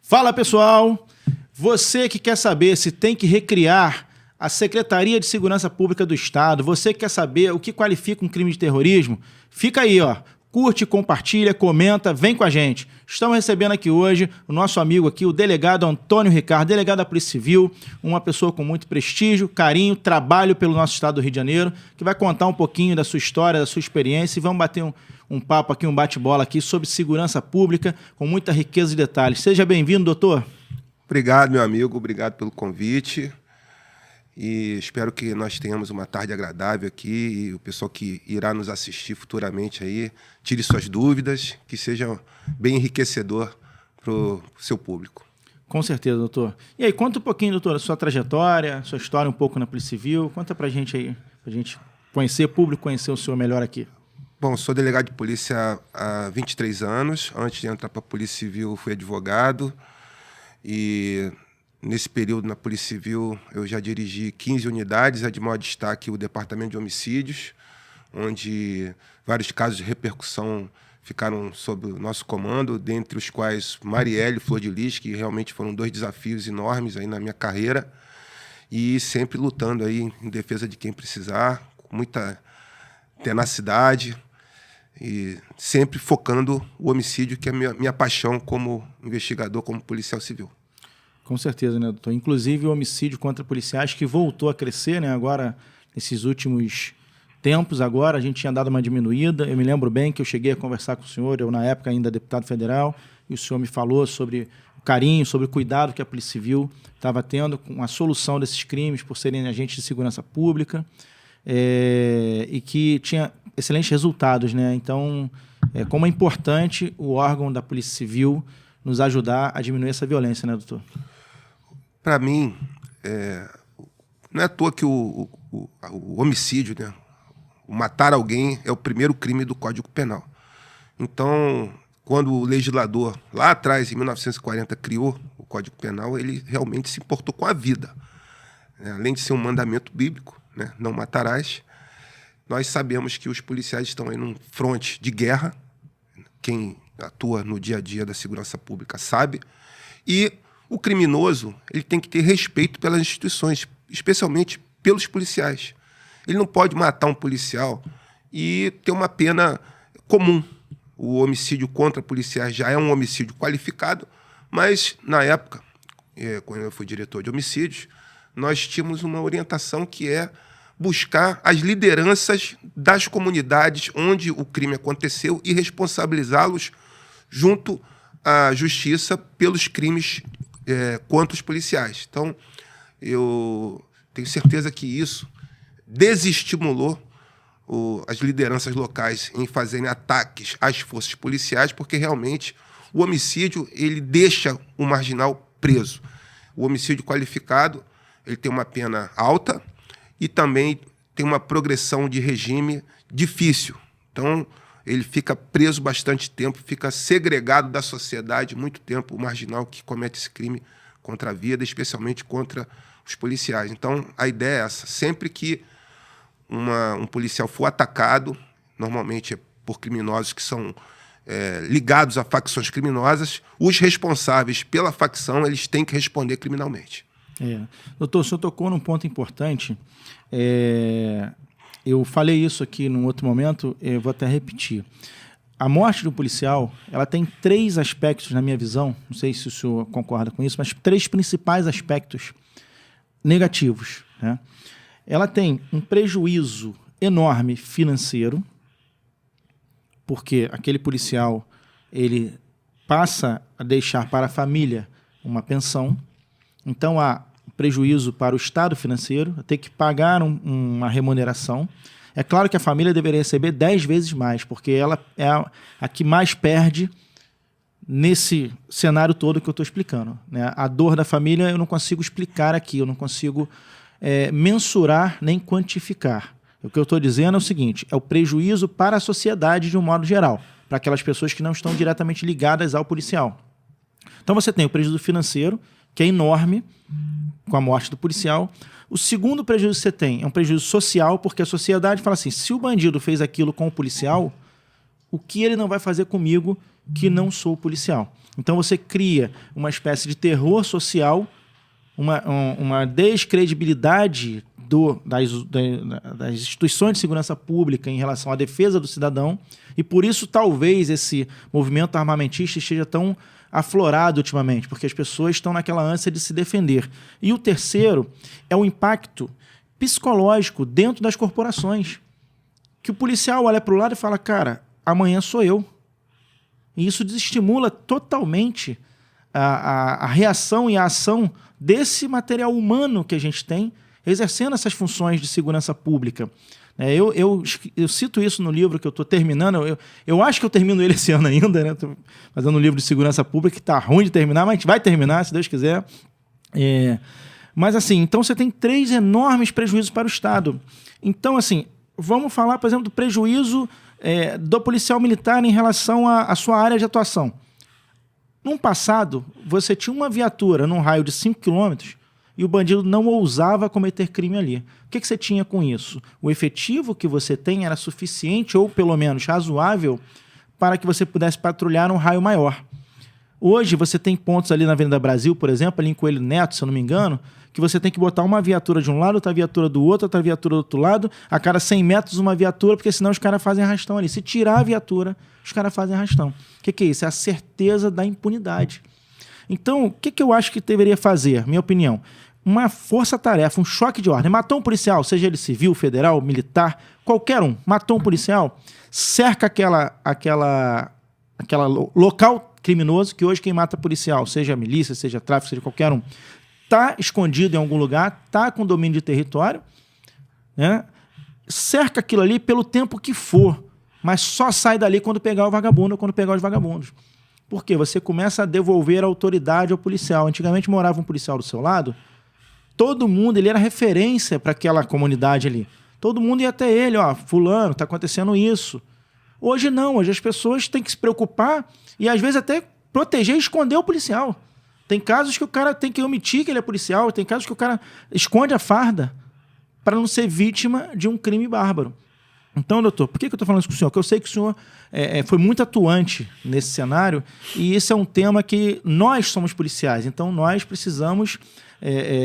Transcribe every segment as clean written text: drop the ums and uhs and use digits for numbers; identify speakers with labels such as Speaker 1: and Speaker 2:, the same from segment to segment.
Speaker 1: Fala, pessoal! Você que quer saber se tem que recriar a Secretaria de Segurança Pública do Estado, você que quer saber o que qualifica um crime de terrorismo, fica aí, ó. Curte, compartilha, comenta, vem com a gente. Estamos recebendo aqui hoje o nosso amigo aqui, o delegado Antônio Ricardo, delegado da Polícia Civil, uma pessoa com muito prestígio, carinho, trabalho pelo nosso estado do Rio de Janeiro, que vai contar um pouquinho da sua história, da sua experiência e vamos bater um papo aqui, um bate-bola aqui sobre segurança pública com muita riqueza de detalhes. Seja bem-vindo, doutor.
Speaker 2: Obrigado, meu amigo, obrigado pelo convite. E espero que nós tenhamos uma tarde agradável aqui e o pessoal que irá nos assistir futuramente aí tire suas dúvidas, que seja bem enriquecedor para o seu público.
Speaker 1: Com certeza, doutor. E aí, conta um pouquinho, doutor, a sua trajetória, sua história um pouco na Polícia Civil. Conta pra gente aí, pra gente conhecer, público conhecer o senhor melhor aqui.
Speaker 2: Bom, sou delegado de polícia há 23 anos. Antes de entrar para a Polícia Civil, fui advogado e nesse período na Polícia Civil, eu já dirigi 15 unidades, de maior destaque o Departamento de Homicídios, onde vários casos de repercussão ficaram sob o nosso comando, dentre os quais Marielle e Flor de Lis, que realmente foram dois desafios enormes aí na minha carreira, e sempre lutando aí em defesa de quem precisar, com muita tenacidade, e sempre focando o homicídio, que é a minha paixão como investigador, como policial civil.
Speaker 1: Com certeza, né, doutor? Inclusive o homicídio contra policiais que voltou a crescer, né? Agora, nesses últimos tempos, agora a gente tinha dado uma diminuída. Eu me lembro bem que eu cheguei a conversar com o senhor, eu na época ainda deputado federal, e o senhor me falou sobre o carinho, sobre o cuidado que a Polícia Civil estava tendo com a solução desses crimes por serem agentes de segurança pública, e que tinha excelentes resultados, né? Então, como é importante o órgão da Polícia Civil nos ajudar a diminuir essa violência, né, doutor?
Speaker 2: Para mim, não é à toa que o homicídio, né, o matar alguém, é o primeiro crime do Código Penal. Então, quando o legislador, lá atrás, em 1940, criou o Código Penal, ele realmente se importou com a vida. Além de ser um mandamento bíblico, né, não matarás, nós sabemos que os policiais estão aí num fronte de guerra, quem atua no dia a dia da segurança pública sabe, e o criminoso ele tem que ter respeito pelas instituições, especialmente pelos policiais. Ele não pode matar um policial e ter uma pena comum. O homicídio contra policiais já é um homicídio qualificado, mas na época, quando eu fui diretor de homicídios, nós tínhamos uma orientação que é buscar as lideranças das comunidades onde o crime aconteceu e responsabilizá-los junto à justiça pelos crimes contra os policiais. Então, eu tenho certeza que isso desestimulou as lideranças locais em fazerem ataques às forças policiais, porque realmente o homicídio ele deixa o marginal preso. O homicídio qualificado ele tem uma pena alta e também tem uma progressão de regime difícil. Então, ele fica preso bastante tempo, fica segregado da sociedade muito tempo, o marginal que comete esse crime contra a vida, especialmente contra os policiais. Então, a ideia é essa. Sempre que um policial for atacado, normalmente é por criminosos que são ligados a facções criminosas, os responsáveis pela facção eles têm que responder criminalmente.
Speaker 1: Doutor, o senhor tocou num ponto importante. Eu falei isso aqui num outro momento, eu vou até repetir. A morte do policial, ela tem 3 aspectos na minha visão, não sei se o senhor concorda com isso, mas 3 principais aspectos negativos, né? Ela tem um prejuízo enorme financeiro, porque aquele policial ele passa a deixar para a família uma pensão, então há prejuízo para o Estado financeiro, ter que pagar uma remuneração. É claro que a família deveria receber 10 vezes mais, porque ela é a que mais perde nesse cenário todo que eu estou explicando, né? A dor da família eu não consigo explicar aqui, eu não consigo mensurar nem quantificar. O que eu estou dizendo é o seguinte, é o prejuízo para a sociedade de um modo geral, para aquelas pessoas que não estão diretamente ligadas ao policial. Então você tem o prejuízo financeiro, que é enorme, com a morte do policial. O segundo prejuízo que você tem é um prejuízo social, porque a sociedade fala assim, se o bandido fez aquilo com o policial, o que ele não vai fazer comigo que não sou policial? Então você cria uma espécie de terror social, uma descredibilidade das instituições de segurança pública em relação à defesa do cidadão, e por isso talvez esse movimento armamentista esteja tão aflorado ultimamente, porque as pessoas estão naquela ânsia de se defender. E o terceiro é o impacto psicológico dentro das corporações, que o policial olha para o lado e fala, cara, amanhã sou eu. E isso desestimula totalmente a reação e a ação desse material humano que a gente tem, exercendo essas funções de segurança pública. Eu cito isso no livro que eu estou terminando. Eu acho que eu termino ele esse ano ainda, né? Estou fazendo um livro de segurança pública que está ruim de terminar, mas a gente vai terminar, se Deus quiser. Mas assim, então você tem 3 enormes prejuízos para o Estado. Então, assim, vamos falar, por exemplo, do prejuízo do policial militar em relação à sua área de atuação. No passado, você tinha uma viatura num raio de 5 quilômetros e o bandido não ousava cometer crime ali. O que você tinha com isso? O efetivo que você tem era suficiente, ou pelo menos razoável, para que você pudesse patrulhar um raio maior. Hoje você tem pontos ali na Avenida Brasil, por exemplo, ali em Coelho Neto, se eu não me engano, que você tem que botar uma viatura de um lado, outra viatura do outro, outra viatura do outro lado, a cada 100 metros uma viatura, porque senão os caras fazem arrastão ali. Se tirar a viatura, os caras fazem arrastão. O que é isso? É a certeza da impunidade. Então, o que eu acho que deveria fazer, minha opinião? Uma força-tarefa, um choque de ordem. Matou um policial, seja ele civil, federal, militar, qualquer um, matou um policial, cerca aquela local criminoso, que hoje quem mata policial, seja milícia, seja tráfico, seja qualquer um, está escondido em algum lugar, está com domínio de território, né? Cerca aquilo ali pelo tempo que for, mas só sai dali quando pegar o vagabundo ou quando pegar os vagabundos. Por quê? Você começa a devolver a autoridade ao policial. Antigamente morava um policial do seu lado, todo mundo, ele era referência para aquela comunidade ali. Todo mundo ia até ele, ó, fulano, está acontecendo isso. Hoje não, hoje as pessoas têm que se preocupar e às vezes até proteger e esconder o policial. Tem casos que o cara tem que omitir que ele é policial, tem casos que o cara esconde a farda para não ser vítima de um crime bárbaro. Então, doutor, por que eu estou falando isso com o senhor? Porque eu sei que o senhor foi muito atuante nesse cenário e esse é um tema que nós somos policiais, então nós precisamos,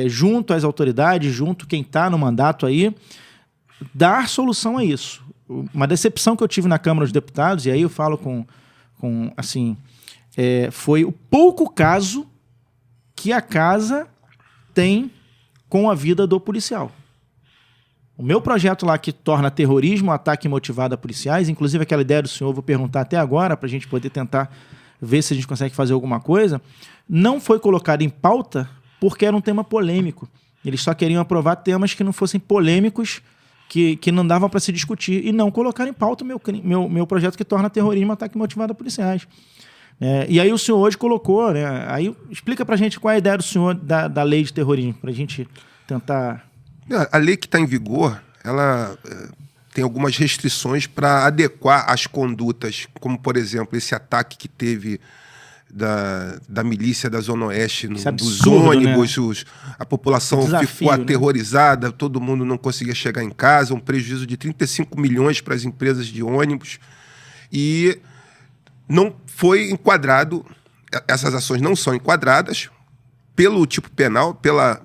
Speaker 1: junto às autoridades, junto quem está no mandato aí, dar solução a isso. Uma decepção que eu tive na Câmara dos Deputados, e aí eu falo assim, foi o pouco caso que a casa tem com a vida do policial. O meu projeto lá que torna terrorismo ataque motivado a policiais, inclusive aquela ideia do senhor, eu vou perguntar até agora para a gente poder tentar ver se a gente consegue fazer alguma coisa, não foi colocado em pauta porque era um tema polêmico. Eles só queriam aprovar temas que não fossem polêmicos, que não davam para se discutir, e não colocaram em pauta o meu projeto que torna terrorismo ataque motivado a policiais. E aí o senhor hoje colocou, né? Aí explica para a gente qual é a ideia do senhor da lei de terrorismo, para a gente tentar...
Speaker 2: A lei que está em vigor, ela tem algumas restrições para adequar as condutas, como, por exemplo, esse ataque que teve da milícia da Zona Oeste, dos ônibus, né? A população ficou aterrorizada, né? Todo mundo não conseguia chegar em casa, um prejuízo de 35 milhões para as empresas de ônibus, e não foi enquadrado, essas ações não são enquadradas pelo tipo penal,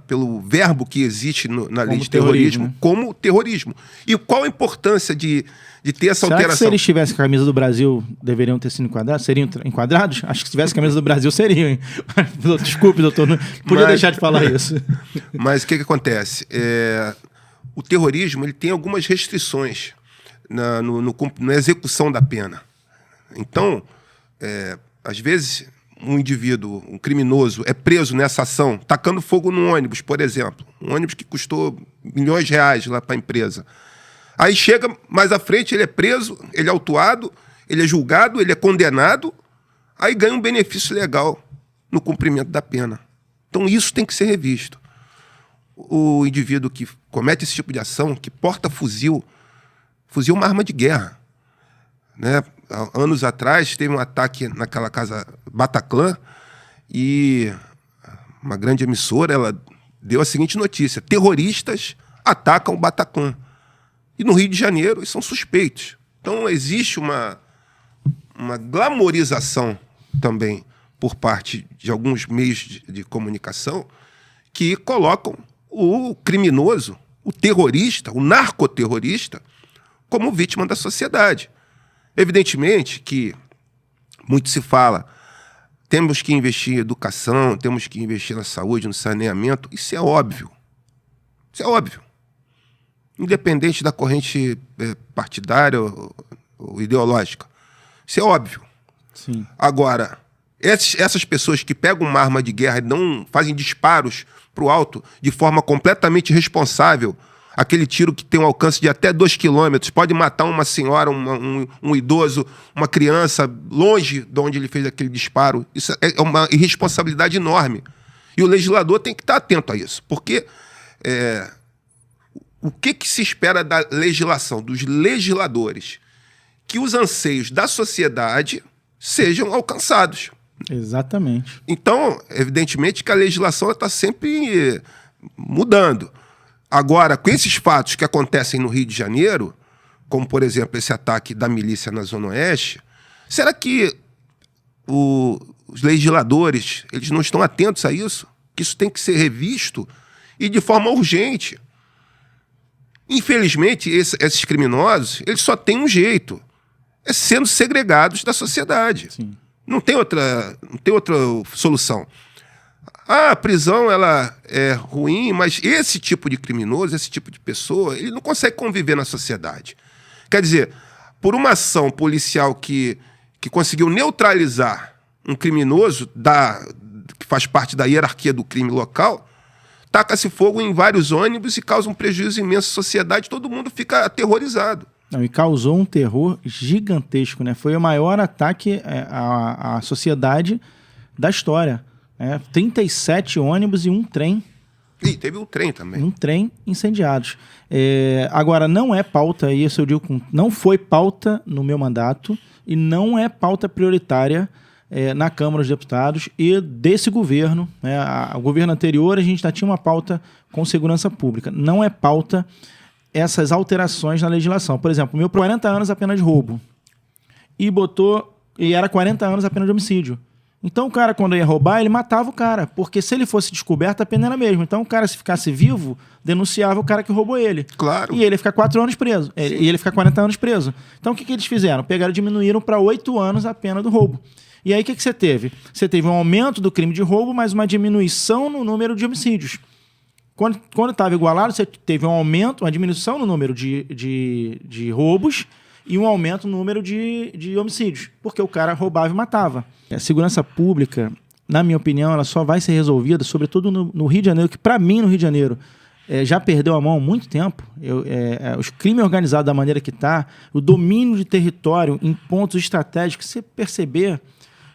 Speaker 2: pelo verbo que existe na lei de terrorismo, como terrorismo. E qual a importância de ter essa alteração?
Speaker 1: Que se eles tivessem a camisa do Brasil, deveriam ter sido enquadrados? Seriam enquadrados? Acho que se tivesse a camisa do Brasil, seriam, hein? Desculpe, doutor, não podia deixar de falar isso.
Speaker 2: Mas o que acontece? O terrorismo ele tem algumas restrições na execução da pena. Então, às vezes, um indivíduo, um criminoso, é preso nessa ação, tacando fogo num ônibus, por exemplo. Um ônibus que custou milhões de reais lá para a empresa. Aí chega mais à frente, ele é preso, ele é autuado, ele é julgado, ele é condenado, aí ganha um benefício legal no cumprimento da pena. Então isso tem que ser revisto. O indivíduo que comete esse tipo de ação, que porta fuzil é uma arma de guerra, né? Anos atrás teve um ataque naquela casa Bataclan e uma grande emissora ela deu a seguinte notícia: terroristas atacam o Bataclan. E no Rio de Janeiro eles são suspeitos. Então existe uma glamorização também por parte de alguns meios de comunicação que colocam o criminoso, o terrorista, o narcoterrorista, como vítima da sociedade. Evidentemente que muito se fala, temos que investir em educação, temos que investir na saúde, no saneamento. Isso é óbvio. Isso é óbvio. Independente da corrente partidária ou ideológica. Isso é óbvio.
Speaker 1: Sim.
Speaker 2: Agora, essas pessoas que pegam uma arma de guerra e não fazem disparos para o alto de forma completamente irresponsável, aquele tiro que tem um alcance de até 2 quilômetros, pode matar uma senhora, um idoso, uma criança, longe de onde ele fez aquele disparo. Isso é uma irresponsabilidade enorme. E o legislador tem que estar atento a isso. Porque o que se espera da legislação, dos legisladores? Que os anseios da sociedade sejam alcançados.
Speaker 1: Exatamente.
Speaker 2: Então, evidentemente que a legislação está sempre mudando. Agora, com esses fatos que acontecem no Rio de Janeiro, como, por exemplo, esse ataque da milícia na Zona Oeste, será que os legisladores eles não estão atentos a isso? Que isso tem que ser revisto e de forma urgente. Infelizmente, esses criminosos eles só têm um jeito, é sendo segregados da sociedade.
Speaker 1: Sim. Não
Speaker 2: tem outra solução. A prisão ela é ruim, mas esse tipo de criminoso, esse tipo de pessoa, ele não consegue conviver na sociedade. Quer dizer, por uma ação policial que conseguiu neutralizar um criminoso que faz parte da hierarquia do crime local, taca-se fogo em vários ônibus e causa um prejuízo imenso à sociedade, todo mundo fica aterrorizado.
Speaker 1: Não, e causou um terror gigantesco, né? Foi o maior ataque à sociedade da história. 37 ônibus e um trem.
Speaker 2: E teve um trem também.
Speaker 1: Um trem incendiados. Agora, não é pauta, isso eu digo, não foi pauta no meu mandato e não é pauta prioritária na Câmara dos Deputados e desse governo. O governo anterior, a gente já tinha uma pauta com segurança pública. Não é pauta essas alterações na legislação. Por exemplo, o meu 40 anos a pena de roubo. E era 40 anos a pena de homicídio. Então o cara, quando ia roubar, ele matava o cara, porque se ele fosse descoberto, a pena era a mesma. Então o cara, se ficasse vivo, denunciava o cara que roubou ele.
Speaker 2: Claro.
Speaker 1: E ele ia ficar 4 anos preso. E ele ia ficar 40 anos preso. Então o que eles fizeram? diminuíram para 8 anos a pena do roubo. E aí o que você teve? Você teve um aumento do crime de roubo, mas uma diminuição no número de homicídios. Quando estava igualado, você teve um aumento, uma diminuição no número de roubos e um aumento no número de homicídios, porque o cara roubava e matava. A segurança pública, na minha opinião, ela só vai ser resolvida, sobretudo no Rio de Janeiro, que para mim, no Rio de Janeiro, já perdeu a mão há muito tempo. Os crimes organizados da maneira que está, o domínio de território em pontos estratégicos, se você perceber,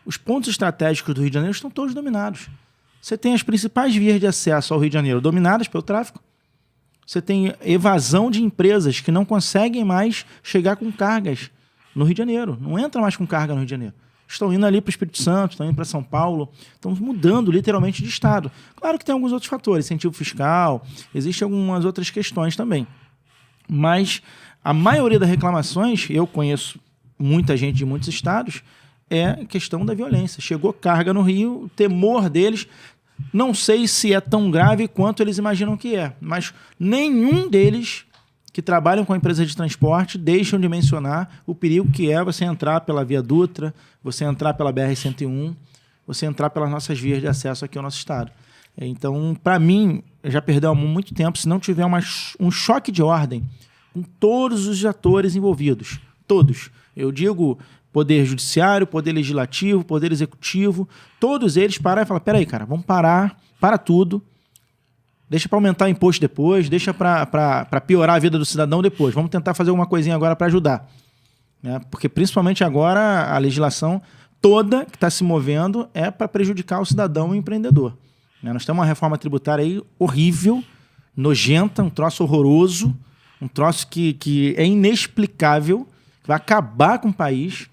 Speaker 1: os pontos estratégicos do Rio de Janeiro estão todos dominados. Você tem as principais vias de acesso ao Rio de Janeiro dominadas pelo tráfico. Você tem evasão de empresas que não conseguem mais chegar com cargas no Rio de Janeiro. Não entra mais com carga no Rio de Janeiro. Estão indo ali para o Espírito Santo, estão indo para São Paulo, estão mudando literalmente de estado. Claro que tem alguns outros fatores, incentivo fiscal, existem algumas outras questões também. Mas a maioria das reclamações, eu conheço muita gente de muitos estados, é questão da violência. Chegou carga no Rio, o temor deles, não sei se é tão grave quanto eles imaginam que é, mas nenhum deles que trabalham com a empresa de transporte deixam de mencionar o perigo que é você entrar pela Via Dutra, você entrar pela BR-101, você entrar pelas nossas vias de acesso aqui ao nosso estado. Então, para mim, já perdeu há muito tempo, se não tiver um choque de ordem com todos os atores envolvidos, todos. Eu digo Poder Judiciário, Poder Legislativo, Poder Executivo, todos eles param e falam, peraí, cara, vamos parar, para tudo, deixa para aumentar o imposto depois, deixa para piorar a vida do cidadão depois. Vamos tentar fazer alguma coisinha agora para ajudar. Porque, principalmente agora, a legislação toda que está se movendo é para prejudicar o cidadão e o empreendedor. Nós temos uma reforma tributária aí horrível, nojenta, um troço horroroso, um troço que é inexplicável, que vai acabar com o país,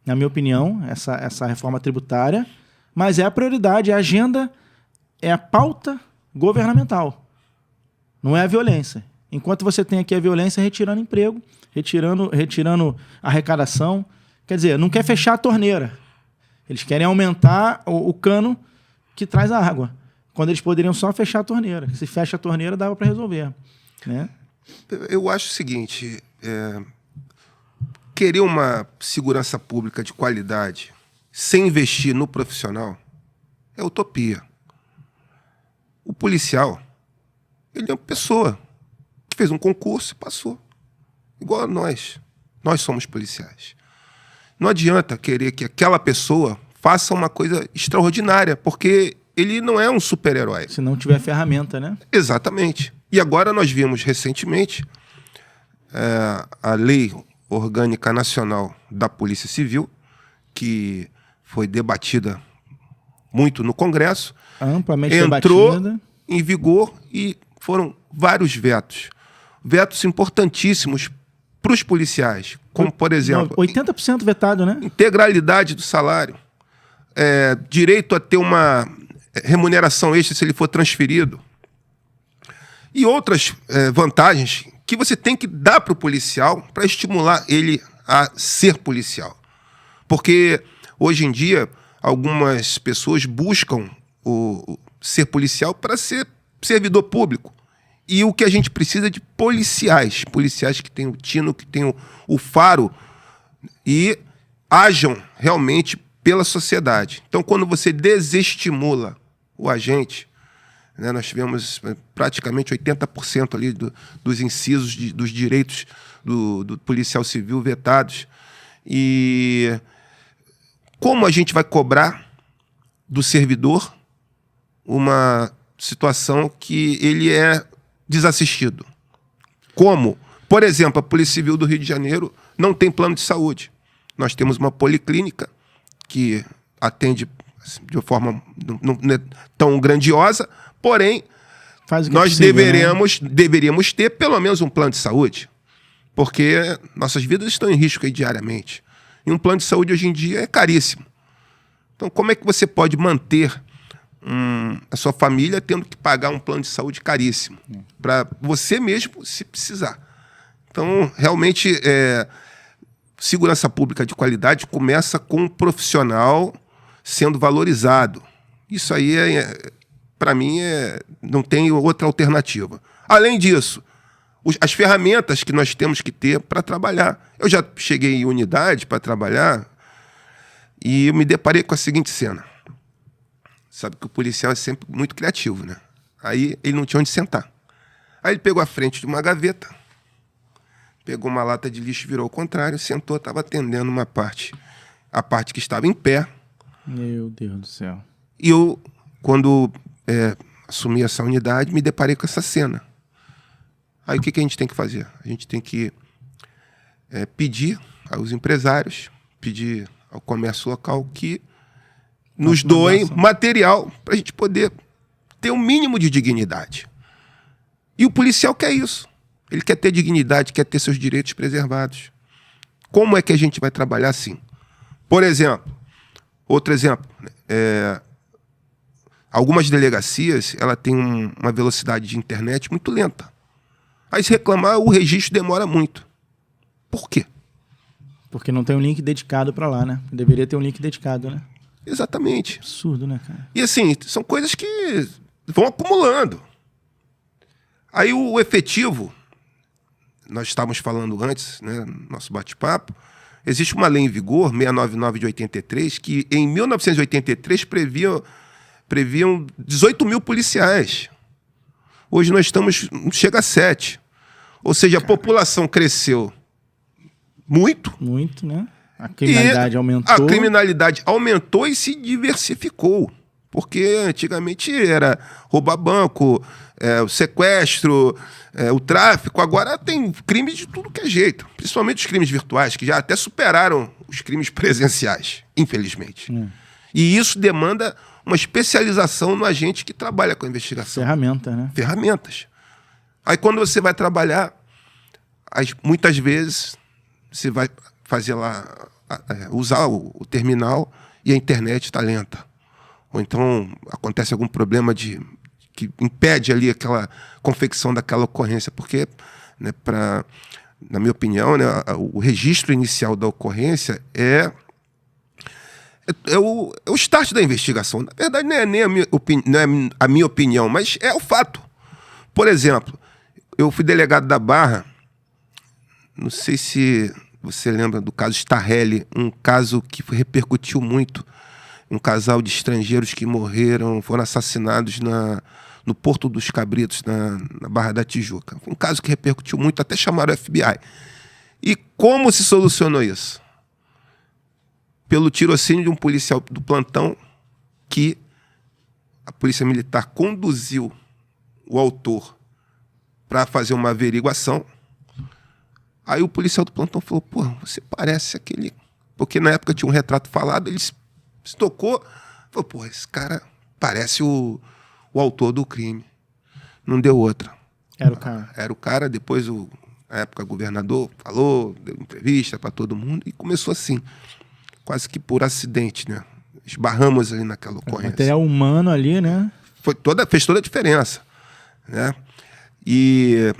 Speaker 1: na minha opinião, essa reforma tributária. Mas é a prioridade, é a agenda, é a pauta governamental, não é a violência. Enquanto você tem aqui a violência retirando emprego, retirando arrecadação, quer dizer, não quer fechar a torneira. Eles querem aumentar o cano que traz a água, quando eles poderiam só fechar a torneira. Se fecha a torneira, dava para resolver, né?
Speaker 2: Eu acho o seguinte, querer uma segurança pública de qualidade sem investir no profissional é utopia. O policial, ele é uma pessoa que fez um concurso e passou. Igual a nós. Nós somos policiais. Não adianta querer que aquela pessoa faça uma coisa extraordinária, porque ele não é um super-herói.
Speaker 1: Se não tiver ferramenta, né?
Speaker 2: Exatamente. E agora nós vimos recentemente a Lei Orgânica Nacional da Polícia Civil, que foi debatida muito no Congresso,
Speaker 1: amplamente
Speaker 2: entrou
Speaker 1: debatida
Speaker 2: em vigor e foram vários vetos. Vetos importantíssimos para os policiais, como, por exemplo,
Speaker 1: 80% vetado, né?
Speaker 2: integralidade do salário, direito a ter uma remuneração extra se ele for transferido, e outras vantagens que você tem que dar para o policial para estimular ele a ser policial. Porque, hoje em dia, algumas pessoas buscam ser policial para ser servidor público. E o que a gente precisa é de policiais. Policiais que tenham o tino, que tenham o faro e ajam realmente pela sociedade. Então, quando você desestimula o agente, né, nós tivemos praticamente 80% ali dos incisos dos direitos do policial civil vetados. E como a gente vai cobrar do servidor uma situação que ele é desassistido? Como? Por exemplo, a Polícia Civil do Rio de Janeiro não tem plano de saúde. Nós temos uma policlínica que atende de uma forma não é tão grandiosa, porém, nós deveríamos ter pelo menos um plano de saúde, porque nossas vidas estão em risco aí diariamente. E um plano de saúde hoje em dia é caríssimo. Então, como é que você pode manter a sua família tendo que pagar um plano de saúde caríssimo para você mesmo se precisar? Então, realmente, segurança pública de qualidade começa com um profissional sendo valorizado. Isso aí, para mim, não tem outra alternativa. Além disso, as ferramentas que nós temos que ter para trabalhar. Eu já cheguei em unidade para trabalhar e eu me deparei com a seguinte cena. Sabe que o policial é sempre muito criativo, né? Aí ele não tinha onde sentar. Aí ele pegou a frente de uma gaveta, pegou uma lata de lixo, virou ao contrário, sentou, estava atendendo a parte que estava em pé.
Speaker 1: Meu Deus do céu.
Speaker 2: E eu, quando assumi essa unidade, me deparei com essa cena. Aí o que a gente tem que fazer? A gente tem que pedir aos empresários, pedir ao comércio local que nos doem material para a gente poder ter um mínimo de dignidade. E o policial quer isso. Ele quer ter dignidade, quer ter seus direitos preservados. Como é que a gente vai trabalhar assim? Por exemplo, outro exemplo, algumas delegacias ela tem uma velocidade de internet muito lenta. Aí, se reclamar, o registro demora muito. Por quê?
Speaker 1: Porque não tem um link dedicado para lá, né? Deveria ter um link dedicado, né?
Speaker 2: Exatamente.
Speaker 1: Absurdo, né, cara?
Speaker 2: E assim, são coisas que vão acumulando. Aí o efetivo, nós estávamos falando antes, né, no nosso bate-papo, existe uma lei em vigor, 699 de 83, que em 1983 previam 18 mil policiais. Hoje nós chega a 7. Ou seja, a população cresceu muito.
Speaker 1: Muito, né? A criminalidade aumentou.
Speaker 2: A criminalidade aumentou e se diversificou. Porque antigamente era roubar banco, o sequestro, o tráfico. Agora tem crimes de tudo que é jeito. Principalmente os crimes virtuais, que já até superaram os crimes presenciais, infelizmente. E isso demanda uma especialização no agente que trabalha com a investigação.
Speaker 1: Ferramenta, né?
Speaker 2: Ferramentas. Aí quando você vai trabalhar, muitas vezes você vai fazer lá, usar o terminal e a internet está lenta. Ou então acontece algum problema que impede ali aquela confecção daquela ocorrência, porque, né, na minha opinião, né, o registro inicial da ocorrência é é o start da investigação. Na verdade, não é nem não é a minha opinião, mas é o fato. Por exemplo, eu fui delegado da Barra, não sei se você lembra do caso Starrelli, um caso que repercutiu muito, um casal de estrangeiros que morreram, foram assassinados no Porto dos Cabritos, na Barra da Tijuca. Foi um caso que repercutiu muito, até chamaram o FBI. E como se solucionou isso? Pelo tirocínio de um policial do plantão que a polícia militar conduziu o autor para fazer uma averiguação. Aí o policial do plantão falou, pô, você parece aquele... Porque na época tinha um retrato falado, ele se tocou, falou, pô, esse cara parece o autor do crime. Não deu outra.
Speaker 1: Era o cara.
Speaker 2: Era o cara, depois na época o governador falou, deu entrevista para todo mundo e começou assim, quase que por acidente, né? Esbarramos ali naquela ocorrência.
Speaker 1: O material humano ali, né?
Speaker 2: Fez toda a diferença, né? E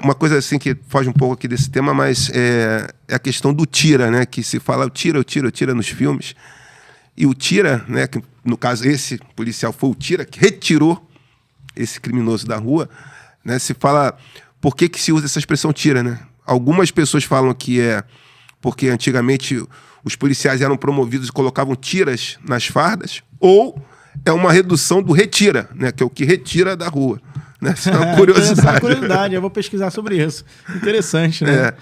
Speaker 2: uma coisa assim que foge um pouco aqui desse tema, mas é a questão do tira, né? Que se fala o tira nos filmes. E o tira, né? Que no caso esse policial foi o tira que retirou esse criminoso da rua, né? Se fala por que se usa essa expressão tira, né? Algumas pessoas falam que é porque antigamente os policiais eram promovidos e colocavam tiras nas fardas, ou é uma redução do retira, né? Que é o que retira da rua. Né? Isso é uma curiosidade.
Speaker 1: É uma curiosidade, eu vou pesquisar sobre isso. Interessante, né?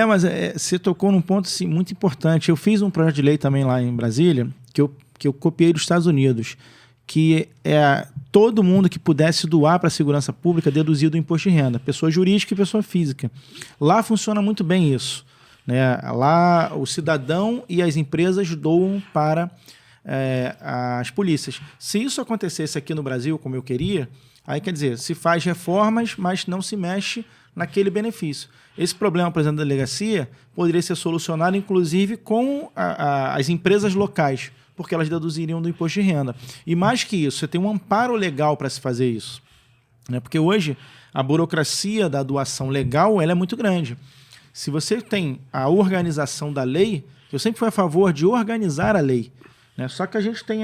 Speaker 1: Mas você tocou num ponto assim, muito importante. Eu fiz um projeto de lei também lá em Brasília, que eu copiei dos Estados Unidos, que é todo mundo que pudesse doar para a segurança pública deduzir do imposto de renda, pessoa jurídica e pessoa física. Lá funciona muito bem isso. Né? Lá o cidadão e as empresas doam para as polícias. Se isso acontecesse aqui no Brasil, como eu queria, aí quer dizer, se faz reformas, mas não se mexe naquele benefício. Esse problema, por exemplo, da delegacia, poderia ser solucionado, inclusive, com as empresas locais, porque elas deduziriam do imposto de renda. E mais que isso, você tem um amparo legal para se fazer isso. Né? Porque hoje a burocracia da doação legal ela é muito grande. Se você tem a organização da lei, eu sempre fui a favor de organizar a lei. Né? Só que a gente tem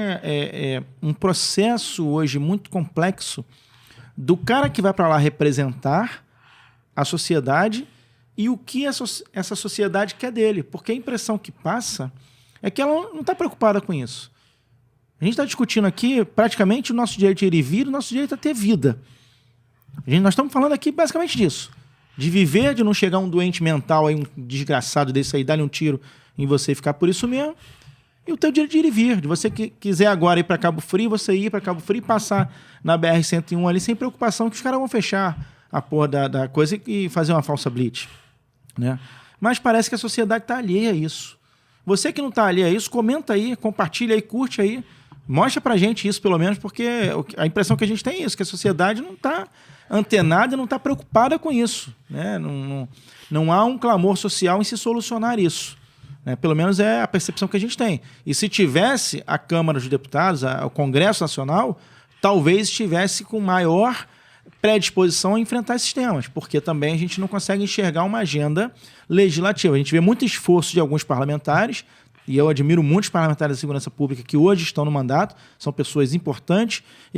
Speaker 1: um processo hoje muito complexo do cara que vai para lá representar a sociedade e o que essa sociedade quer dele. Porque a impressão que passa é que ela não está preocupada com isso. A gente está discutindo aqui praticamente o nosso direito de ir e vir, o nosso direito a ter vida. Nós estamos falando aqui basicamente disso. De viver, de não chegar um doente mental, aí, um desgraçado desse aí, dar-lhe um tiro em você e ficar por isso mesmo. E o teu direito de ir e vir. De você que quiser agora ir para Cabo Frio, você ir para Cabo Frio e passar na BR-101 ali sem preocupação que os caras vão fechar a porra da coisa e fazer uma falsa blitz. Né? Mas parece que a sociedade está alheia a isso. Você que não está alheio a isso, comenta aí, compartilha aí, curte aí. Mostra pra gente isso, pelo menos, porque a impressão que a gente tem é isso, que a sociedade não está antenada e não está preocupada com isso. Né? Não há um clamor social em se solucionar isso. Né? Pelo menos é a percepção que a gente tem. E se tivesse a Câmara dos Deputados, o Congresso Nacional, talvez estivesse com maior predisposição a enfrentar esses temas, porque também a gente não consegue enxergar uma agenda legislativa. A gente vê muito esforço de alguns parlamentares, e eu admiro muitos parlamentares da segurança pública que hoje estão no mandato, são pessoas importantes